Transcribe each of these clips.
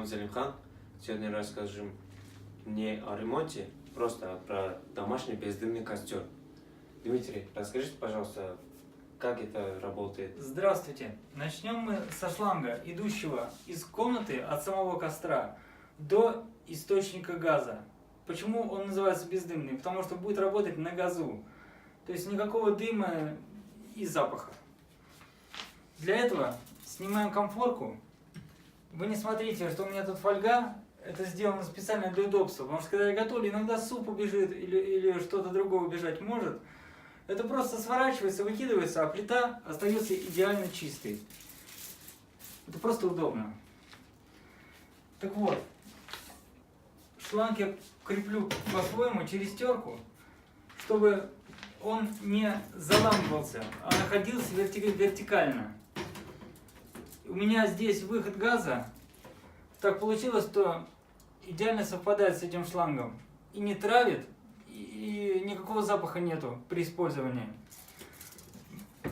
Залимхан. Сегодня расскажем не о ремонте, просто про домашний бездымный костер. Дмитрий, расскажите, пожалуйста, как это работает? Здравствуйте! Начнем мы со шланга, идущего из комнаты от самого костра до источника газа. Почему он называется бездымный? Потому что будет работать на газу. То есть никакого дыма и запаха. Для этого снимаем конфорку. Вы не смотрите, что у меня тут фольга. Это сделано специально для удобства. Потому что когда я готовлю, иногда суп убежит или что-то другое убежать может. Это просто сворачивается, выкидывается, а плита остается идеально чистой. Это просто удобно. Так вот, шланг я креплю по-своему через терку, чтобы он не заламывался, а находился вертикально. У меня здесь выход газа. Так получилось, что идеально совпадает с этим шлангом. И не травит, и никакого запаха нету при использовании.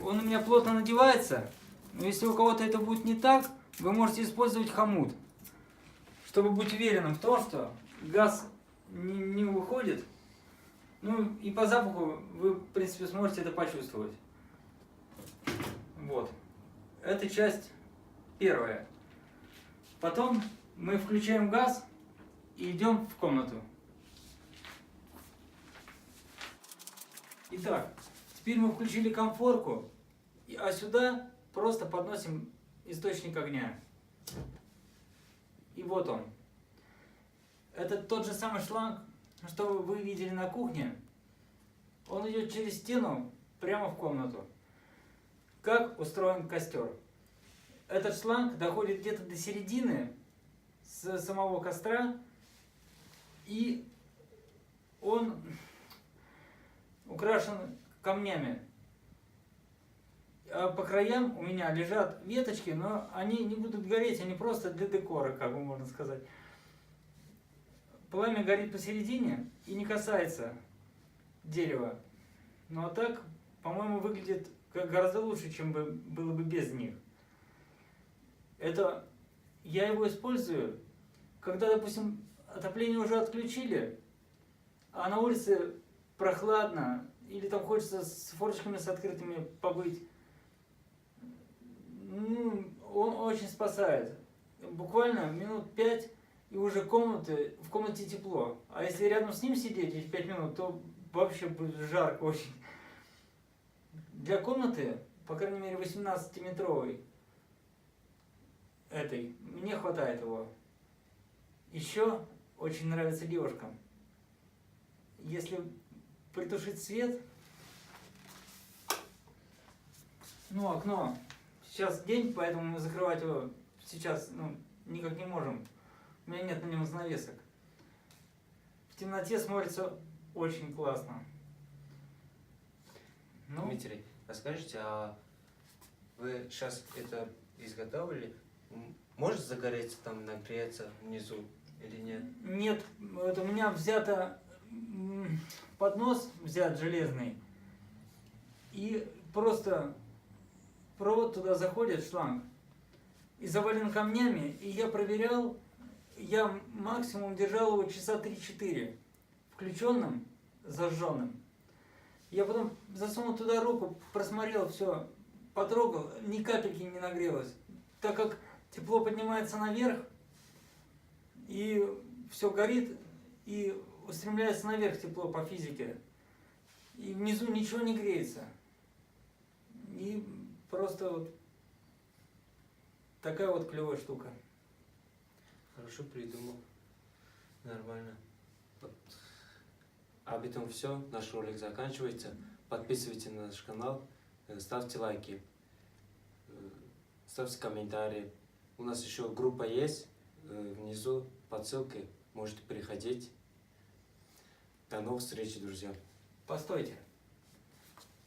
Он у меня плотно надевается, но если у кого-то это будет не так, вы можете использовать хомут, чтобы быть уверенным в том, что газ не выходит. Ну и по запаху вы, в принципе, сможете это почувствовать. Вот. Это часть первая. Потом мы включаем газ и идем в комнату. Итак, теперь мы включили конфорку, а сюда просто подносим источник огня. И вот он. Это тот же самый шланг, что вы видели на кухне. Он идет через стену прямо в комнату. Как устроен костер? Этот шланг доходит где-то до середины с самого костра, и он украшен камнями. А по краям у меня лежат веточки, но они не будут гореть, они просто для декора, как бы можно сказать. Пламя горит посередине и не касается дерева. Но так, по-моему, выглядит гораздо лучше, чем было бы без них. Это я его использую, когда, допустим, отопление уже отключили, а на улице прохладно, или там хочется с форточками с открытыми побыть. Он очень спасает. Буквально минут 5, и уже в комнате тепло. А если рядом с ним сидеть эти 5 минут, то вообще будет жарко очень. Для комнаты, по крайней мере 18-метровой, мне хватает его. Еще очень нравится девушкам. Если притушить свет, окно, сейчас день, поэтому мы закрывать его сейчас никак не можем. У меня нет на нем занавесок. В темноте смотрится очень классно. Дмитрий, расскажите, а вы сейчас это изготовили? Может загореться там, нагреться внизу или нет? Нет, это у меня взято поднос взят железный, и просто провод туда заходит, шланг, и завален камнями, и я проверял, я максимум держал его часа 3-4, включенным, зажженным. Я потом засунул туда руку, просмотрел все, потрогал, ни капельки не нагрелось, так как тепло поднимается наверх, и все горит, и устремляется наверх тепло по физике. И внизу ничего не греется. И просто вот такая вот клевая штука. Хорошо придумал. Нормально. Об этом все. Наш ролик заканчивается. Подписывайтесь на наш канал, ставьте лайки, ставьте комментарии. У нас еще группа есть, внизу под ссылкой можете приходить. До новых встреч, друзья. Постойте.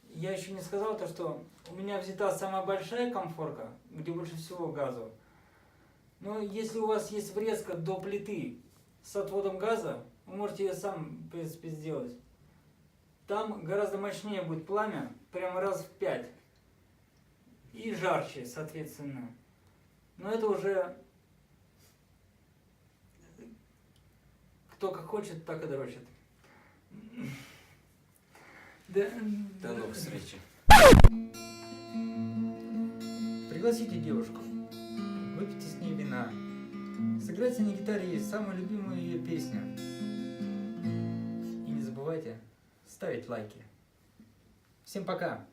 Я еще не сказал то, что у меня взята самая большая конфорка, где больше всего газу. Но если у вас есть врезка до плиты с отводом газа, вы можете ее сам, в принципе, сделать. Там гораздо мощнее будет пламя, прямо раз в 5. И жарче, соответственно. Но это уже Кто как хочет, так и дрочит. Да, До новых встреч. Пригласите девушку, выпейте с ней вина, сыграйте на гитаре самую любимую ее песню. И не забывайте ставить лайки. Всем пока!